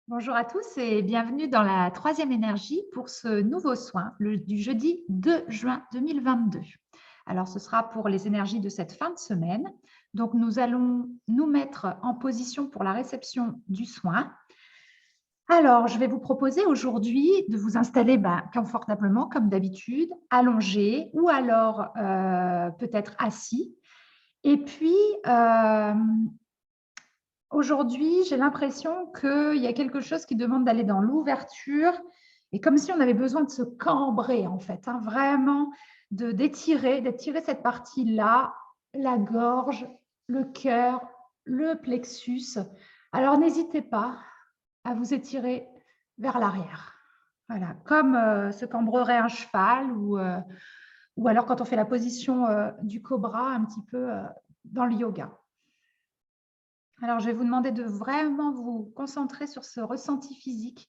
Bonjour à tous et bienvenue dans la troisième énergie pour ce nouveau soin du jeudi 2 juin 2022. Alors, ce sera pour les énergies de cette fin de semaine. Donc, nous allons nous mettre en position pour la réception du soin. Alors, je vais vous proposer aujourd'hui de vous installer confortablement, comme d'habitude, allongé ou alors peut-être assis. Et puis, aujourd'hui, j'ai l'impression qu'il y a quelque chose qui demande d'aller dans l'ouverture et comme si on avait besoin de se cambrer en fait, hein, vraiment d'étirer cette partie-là, la gorge, le cœur, le plexus. Alors n'hésitez pas à vous étirer vers l'arrière. Voilà, comme se cambrerait un cheval ou alors quand on fait la position du cobra un petit peu dans le yoga. Alors, je vais vous demander de vraiment vous concentrer sur ce ressenti physique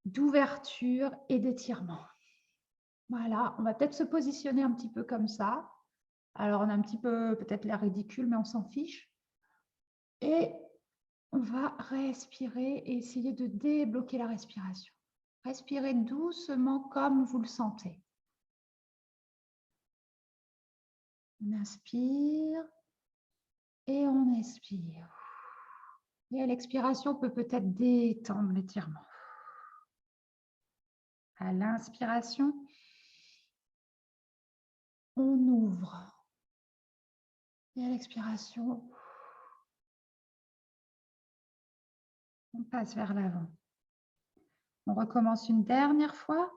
d'ouverture et d'étirement. Voilà, on va peut-être se positionner un petit peu comme ça. Alors, on a un petit peu peut-être l'air ridicule, mais on s'en fiche. Et on va respirer et essayer de débloquer la respiration. Respirez doucement comme vous le sentez. On inspire et on expire. Et à l'expiration, on peut peut-être détendre l'étirement. À l'inspiration, on ouvre. Et à l'expiration, on passe vers l'avant. On recommence une dernière fois.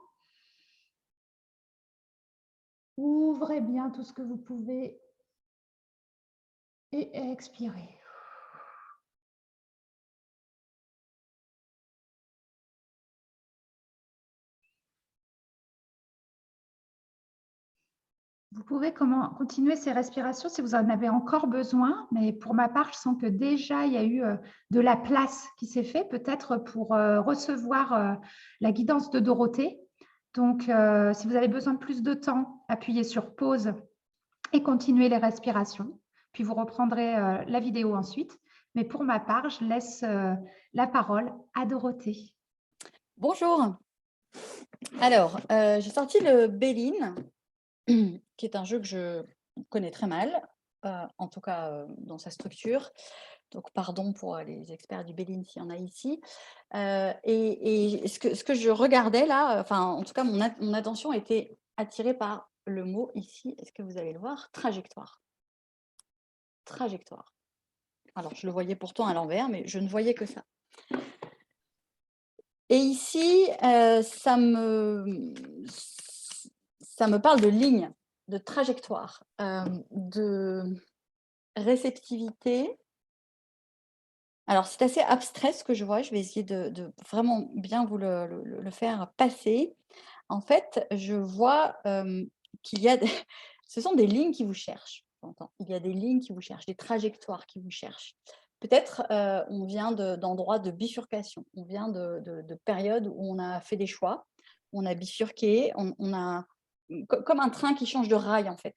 Ouvrez bien tout ce que vous pouvez et expirez. Vous pouvez continuer ces respirations si vous en avez encore besoin, mais pour ma part, je sens que déjà, il y a eu de la place qui s'est faite, peut-être pour recevoir la guidance de Dorothée. Donc, si vous avez besoin de plus de temps, appuyez sur pause et continuez les respirations. Puis vous reprendrez la vidéo ensuite. Mais pour ma part, je laisse la parole à Dorothée. Bonjour. Alors, j'ai sorti le Béline, qui est un jeu que je connais très mal, en tout cas dans sa structure. Donc, pardon pour les experts du Béline s'il y en a ici. Et ce que je regardais là, enfin, en tout cas, mon attention était attirée par le mot ici. Est-ce que vous allez le voir? Trajectoire. Trajectoire. Alors, je le voyais pourtant à l'envers, mais je ne voyais que ça. Et ici, ça me parle de ligne, de trajectoire, de réceptivité. Alors, c'est assez abstrait ce que je vois. Je vais essayer de vraiment bien vous le faire passer. En fait, je vois qu'il y a ce sont des lignes qui vous cherchent, j'entends. Il y a des lignes qui vous cherchent, des trajectoires qui vous cherchent. Peut-être on vient d'endroits de bifurcation, on vient de périodes où on a fait des choix, on a bifurqué, on a comme un train qui change de rail en fait.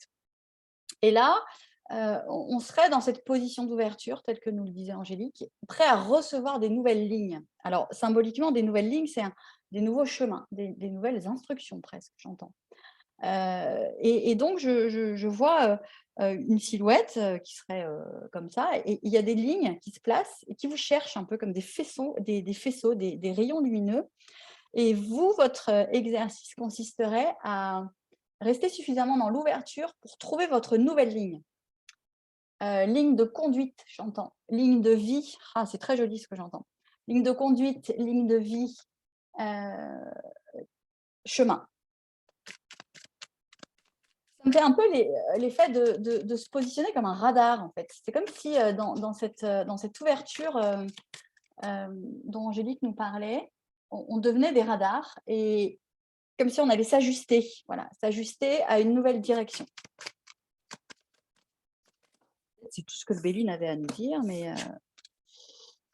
Et là, on serait dans cette position d'ouverture, telle que nous le disait Angélique, prêt à recevoir des nouvelles lignes. Alors, symboliquement, des nouvelles lignes, c'est des nouveaux chemins, des nouvelles instructions presque, j'entends. Et donc, je vois une silhouette qui serait comme ça, et il y a des lignes qui se placent et qui vous cherchent un peu comme des faisceaux, des rayons lumineux. Et vous, votre exercice consisterait à rester suffisamment dans l'ouverture pour trouver votre nouvelle ligne. Ligne de conduite, j'entends. Ligne de vie. Ah, c'est très joli ce que j'entends. Ligne de conduite, ligne de vie, chemin. Ça me fait un peu l'effet de se positionner comme un radar, en fait. C'est comme si dans cette ouverture dont Angélique nous parlait, on devenait des radars et comme si on allait s'ajuster, voilà, s'ajuster à une nouvelle direction. C'est tout ce que le Béline avait à nous dire, mais...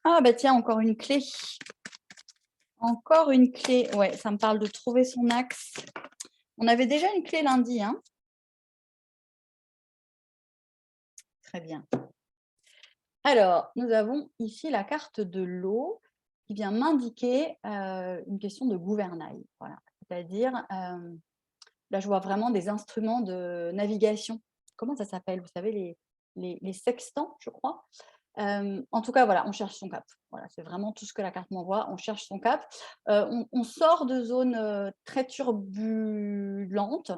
Ah, bah tiens, encore une clé. Encore une clé. Ouais, ça me parle de trouver son axe. On avait déjà une clé lundi, hein. Très bien. Alors, nous avons ici la carte de l'eau. qui vient m'indiquer une question de gouvernail. Voilà. C'est-à-dire, là, je vois vraiment des instruments de navigation. Comment ça s'appelle? Vous savez, les sextants, je crois. En tout cas, voilà, on cherche son cap. Voilà, c'est vraiment tout ce que la carte m'envoie. On cherche son cap. On sort de zones très turbulentes,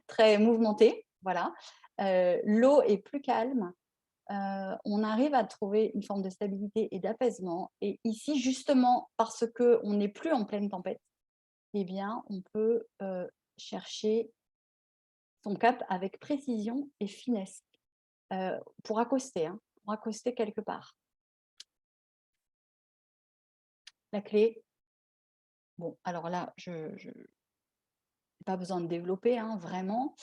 très mouvementées. Voilà. L'eau est plus calme. On arrive à trouver une forme de stabilité et d'apaisement. Et ici, justement, parce qu'on n'est plus en pleine tempête, eh bien, on peut chercher son cap avec précision et finesse pour accoster, hein, pour accoster quelque part. La clé, bon, alors là, je n'ai pas besoin de développer, hein, vraiment.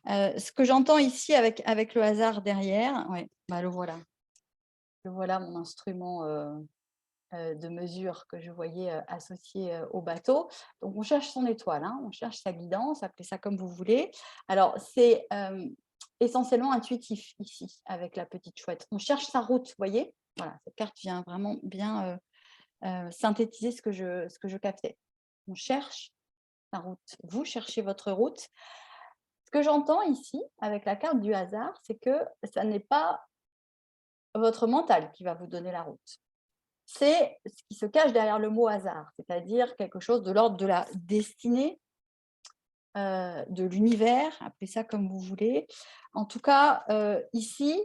Ce que j'entends ici avec le hasard derrière, ouais, bah, le voilà. Le voilà, mon instrument de mesure que je voyais associé au bateau. Donc, on cherche son étoile, hein, on cherche sa guidance, appelez ça comme vous voulez. Alors, c'est essentiellement intuitif ici, avec la petite chouette. On cherche sa route, vous voyez. Voilà, cette carte vient vraiment bien synthétiser ce que je captais. On cherche sa route. Vous cherchez votre route. Ce que j'entends ici, avec la carte du hasard, c'est que ça n'est pas votre mental qui va vous donner la route. C'est ce qui se cache derrière le mot hasard, c'est-à-dire quelque chose de l'ordre de la destinée, de l'univers, appelez ça comme vous voulez. En tout cas, ici,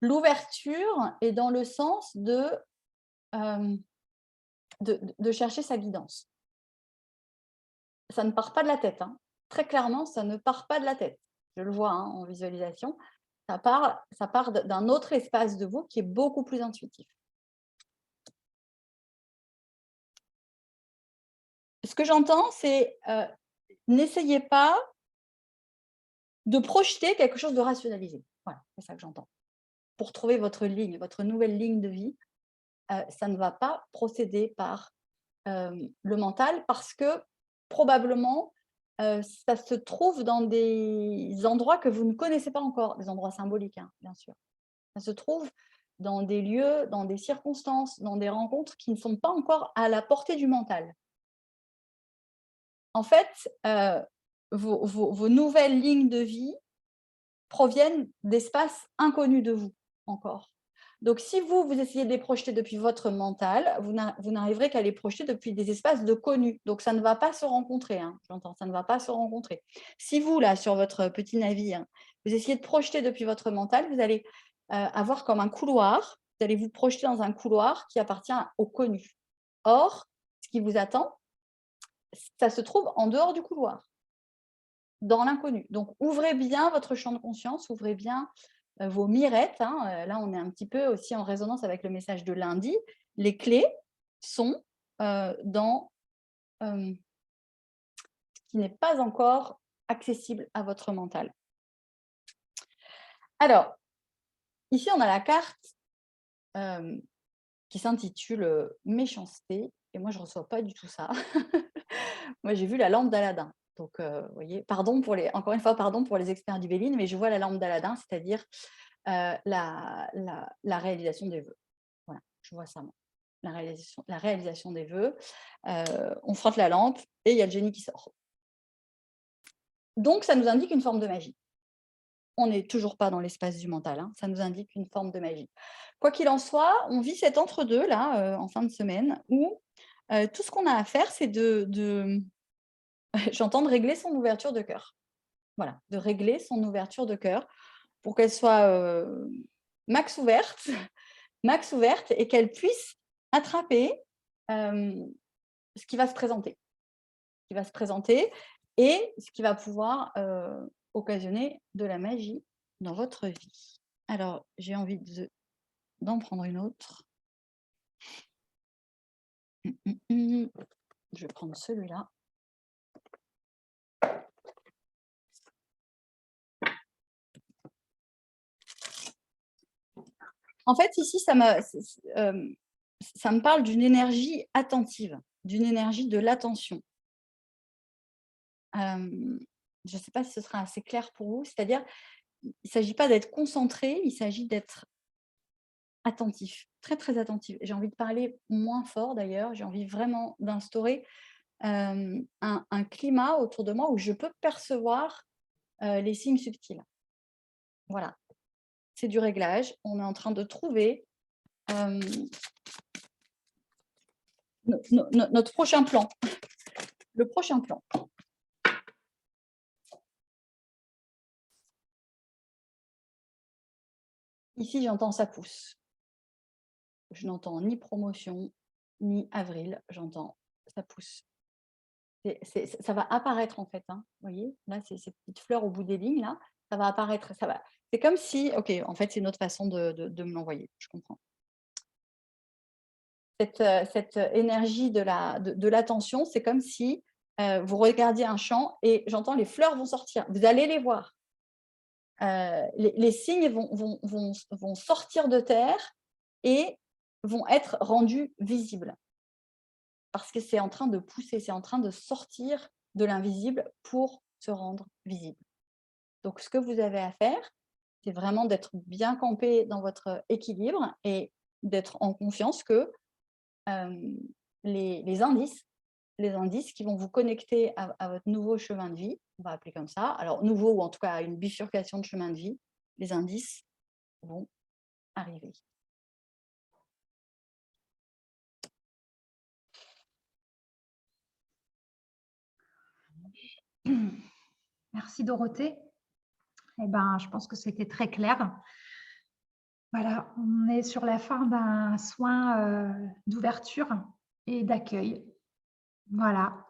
l'ouverture est dans le sens de chercher sa guidance. Ça ne part pas de la tête, hein. Très clairement, ça ne part pas de la tête. Je le vois, hein, en visualisation. Ça part d'un autre espace de vous qui est beaucoup plus intuitif. Ce que j'entends, c'est n'essayez pas de projeter quelque chose de rationalisé. Voilà, c'est ça que j'entends. Pour trouver votre ligne, votre nouvelle ligne de vie, ça ne va pas procéder par le mental parce que probablement, ça se trouve dans des endroits que vous ne connaissez pas encore, des endroits symboliques, hein, bien sûr. Ça se trouve dans des lieux, dans des circonstances, dans des rencontres qui ne sont pas encore à la portée du mental. En fait, vos nouvelles lignes de vie proviennent d'espaces inconnus de vous encore. Donc, si vous essayez de les projeter depuis votre mental, vous n'arriverez qu'à les projeter depuis des espaces de connus. Donc, ça ne va pas se rencontrer, hein, j'entends, ça ne va pas se rencontrer. Si vous, là, sur votre petit navire, vous essayez de projeter depuis votre mental, vous allez avoir comme un couloir, vous allez vous projeter dans un couloir qui appartient au connu. Or, ce qui vous attend, ça se trouve en dehors du couloir, dans l'inconnu. Donc, ouvrez bien votre champ de conscience, ouvrez bien vos mirettes, hein. Là, on est un petit peu aussi en résonance avec le message de lundi. Les clés sont dans ce qui n'est pas encore accessible à votre mental. Alors, ici, on a la carte qui s'intitule Méchanceté. Et moi, je ne reçois pas du tout ça. Moi, j'ai vu la lampe d'Aladin. Donc, vous voyez, encore une fois, pardon pour les experts du Béline, mais je vois la lampe d'Aladin, c'est-à-dire la réalisation des vœux. Voilà, je vois ça, moi. La réalisation des vœux. On frotte la lampe et il y a le génie qui sort. Donc, ça nous indique une forme de magie. On n'est toujours pas dans l'espace du mental, hein, ça nous indique une forme de magie. Quoi qu'il en soit, on vit cet entre-deux, là, en fin de semaine, où tout ce qu'on a à faire, c'est j'entends de régler son ouverture de cœur. Voilà, de régler son ouverture de cœur pour qu'elle soit max ouverte, max ouverte et qu'elle puisse attraper ce qui va se présenter. Ce qui va se présenter et ce qui va pouvoir occasionner de la magie dans votre vie. Alors, j'ai envie d'en prendre une autre. Je vais prendre celui-là. En fait, ici, ça me parle d'une énergie attentive, d'une énergie de l'attention. Je ne sais pas si ce sera assez clair pour vous, c'est-à-dire, il ne s'agit pas d'être concentré, il s'agit d'être attentif, très, très attentif. J'ai envie de parler moins fort d'ailleurs, j'ai envie vraiment d'instaurer, un climat autour de moi où je peux percevoir, les signes subtils. Voilà, c'est du réglage. On est en train de trouver, hem, notre prochain plan, le prochain plan. Ici, j'entends «ça pousse». Je n'entends ni promotion, ni avril, j'entends «ça pousse». Ça va apparaître en fait, hein, vous voyez? Là, ces petites fleurs au bout des lignes là, ça va apparaître, ça va c'est comme si OK, en fait, c'est une autre façon de me l'envoyer, je comprends. Cette énergie de l'attention, c'est comme si, vous regardiez un champ et j'entends les fleurs vont sortir, vous allez les voir. Les signes vont sortir de terre et vont être rendus visibles. Parce que c'est en train de pousser, c'est en train de sortir de l'invisible pour se rendre visible. Donc ce que vous avez à faire, c'est vraiment d'être bien campé dans votre équilibre et d'être en confiance que, hem, les indices qui vont vous connecter à votre nouveau chemin de vie, on va appeler comme ça, alors nouveau ou en tout cas à une bifurcation de chemin de vie, les indices vont arriver. Merci Dorothée. Eh ben, je pense que c'était très clair. Voilà, on est sur la fin d'un soin d'ouverture et d'accueil. Voilà,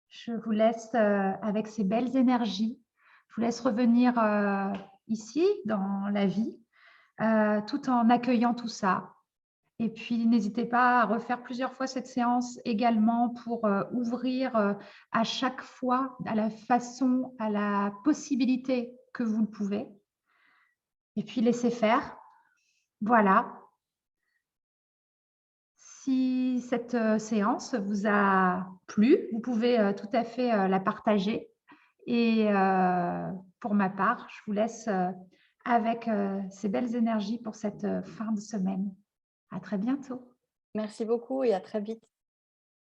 je vous laisse avec ces belles énergies. Je vous laisse revenir ici, dans la vie, tout en accueillant tout ça. Et puis, n'hésitez pas à refaire plusieurs fois cette séance également pour ouvrir à chaque fois à la façon, à la possibilité que vous le pouvez. Et puis, laissez faire. Voilà. Si cette séance vous a plu, vous pouvez tout à fait la partager. Et pour ma part, je vous laisse avec ces belles énergies pour cette fin de semaine. À très bientôt. Merci beaucoup et à très vite.